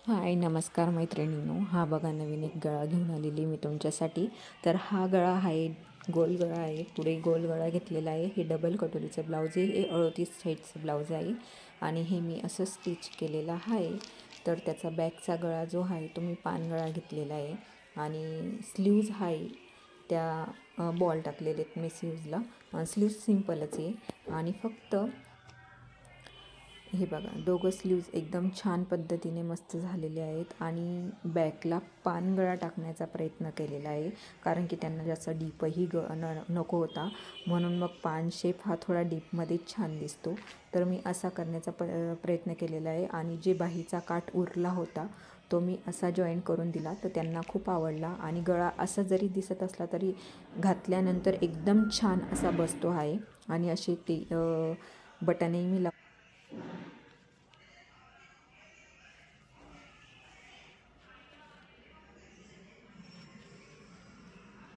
हाय नमस्कार मैत्रिणींनो, हा बघा नवीन एक गळा घेऊन आलेली मी तुमच्यासाठी. तर हा गळा आहे, गोल गळा आहे. पुढे गोल गळा घेतलेला आहे. हे डबल कटोरीचं ब्लाऊज आहे. हे 38 साईडचं ब्लाऊज आहे आणि हे मी असं स्टिच केलेलं आहे. तर त्याचा बॅकचा गळा जो आहे तो मी पानगळा घेतलेला आहे आणि स्लीव्ज आहे त्या बॉल टाकलेले आहेत मी स्लीव्जला. स्लीव्ज सिंपलच आहे आणि फक्त हे बघा दोघं स्लीव्ज एकदम छान पद्धतीने मस्त झालेले आहेत आणि बॅकला पानगळा टाकण्याचा प्रयत्न केलेला आहे, कारण की त्यांना जास्त डीपही नको होता, म्हणून मग पान शेप हा थोडा डीपमध्ये छान दिसतो. तर मी असा करण्याचा प्रयत्न केलेला आहे आणि जे बाहीचा काठ उरला होता तो मी असा जॉईन करून दिला, तर त्यांना खूप आवडला आणि गळा असा जरी दिसत असला तरी घातल्यानंतर एकदम छान असा बसतो आहे आणि असे ते बटनही मी